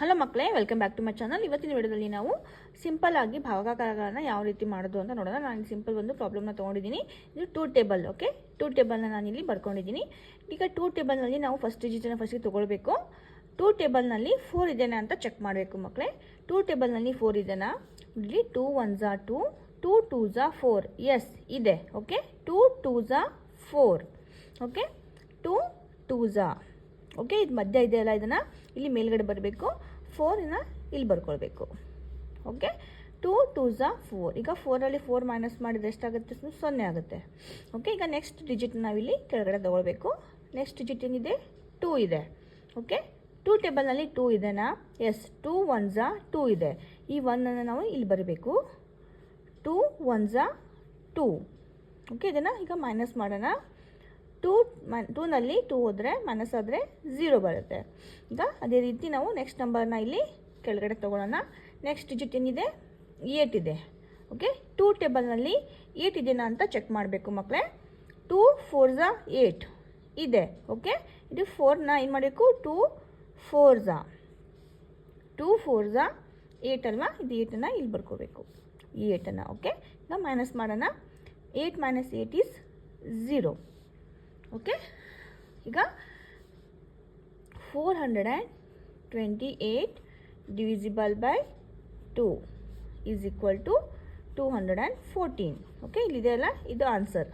Hello ಮಕ್ಕಳೇ, welcome back to my channel. ಇವತ್ತಿನ ವಿಡಿಯೋದಲ್ಲಿ ನಾವು ಸಿಂಪಲ್ ಆಗಿ ಭಾಗಾಕಾರಗಳನ್ನು ಯಾವ ರೀತಿ ಮಾಡೋದು ಅಂತ ನೋಡೋಣ. ನಾನು ಸಿಂಪಲ್ ಒಂದು ಪ್ರಾಬ್ಲಮ್ನ ತೊಗೊಂಡಿದ್ದೀನಿ. ಇದು 2 ಟೇಬಲ್. ಓಕೆ, 2 ಟೇಬಲ್ನ ನಾನಿಲ್ಲಿ ಬರ್ಕೊಂಡಿದ್ದೀನಿ. ಈಗ 2 ಟೇಬಲ್ನಲ್ಲಿ ನಾವು ಫಸ್ಟ್ ಡಿಜಿಟನ್ನು ಫಸ್ಟಿಗೆ ತೊಗೊಳ್ಬೇಕು. 2 ಟೇಬಲ್ನಲ್ಲಿ 4 ಇದೆನಾ ಅಂತ ಚೆಕ್ ಮಾಡಬೇಕು ಮಕ್ಕಳೇ. 2 ಟೇಬಲ್ನಲ್ಲಿ 4 ಇದೆನಾ? ಇಲ್ಲಿ 2 1s are 2, 2 2s are 4. S ಇದೆ. Okay, 2 2s are 4. Okay, 2 2s are. Okay, ಇದು ಮಧ್ಯ ಇದೆಯಲ್ಲ, ಇದನ್ನು ಇಲ್ಲಿ ಮೇಲ್ಗಡೆ ಬರಬೇಕು. 4ನ ಇಲ್ಲಿ ಬರ್ಕೊಳ್ಬೇಕು. Okay, 2 2s are 4. ಈಗ 4ರಲ್ಲಿ 4 ಮೈನಸ್ ಮಾಡಿದರೆ ಎಷ್ಟಾಗುತ್ತೆ? 0 ಆಗುತ್ತೆ. ಓಕೆ, ಈಗ ನೆಕ್ಸ್ಟ್ ಡಿಜಿಟ್ ನಾವಿಲ್ಲಿ ಕೆಳಗಡೆ ತೊಗೊಳ್ಬೇಕು. ನೆಕ್ಸ್ಟ್ ಡಿಜಿಟ್ ಏನಿದೆ? 2 ಇದೆ. ಓಕೆ, 2 ಟೇಬಲ್ನಲ್ಲಿ 2 ಇದೆನಾ? ಎಸ್, 2 1s are 2 ಇದೆ. ಈ 1ಅನ್ನು ನಾವು ಇಲ್ಲಿ ಬರಬೇಕು. 2 1s are 2. ಓಕೆ, ಇದನ್ನು ಈಗ ಮೈನಸ್ ಮಾಡೋಣ. 2ನಲ್ಲಿ 2 ಹೋದರೆ ಮೈನಸ್ ಆದರೆ 0 ಬರುತ್ತೆ. ಈಗ ಅದೇ ರೀತಿ ನಾವು ನೆಕ್ಸ್ಟ್ ನಂಬರ್ನ ಇಲ್ಲಿ ಕೆಳಗಡೆ ತೊಗೊಳ್ಳೋಣ. ನೆಕ್ಸ್ಟ್ ಡಿಜಿಟ್ ಏನಿದೆ? 8 ಇದೆ. ಓಕೆ, 2 ಟೇಬಲ್ನಲ್ಲಿ 8 ಇದೆನಾ ಅಂತ ಚೆಕ್ ಮಾಡಬೇಕು ಮಕ್ಕಳೇ. 2 4s are 8 ಇದೆ. ಓಕೆ, ಇದು 4ನ ಏನು ಮಾಡಬೇಕು? 2 4s are 8 ಅಲ್ವಾ? ಇದು 8ಅನ್ನು ಇಲ್ಲಿ ಬರ್ಕೋಬೇಕು, ಈ 8ಅನ್ನು. ಓಕೆ, ಈಗ ಮೈನಸ್ ಮಾಡೋಣ. 8 minus 8 is 0. ಓಕೆ, ಈಗ 428 divisible by 2 is equal to 214. Okay, ಇಲ್ಲಿದೆ ಅಲ್ಲ, ಇದು ಆನ್ಸರ್.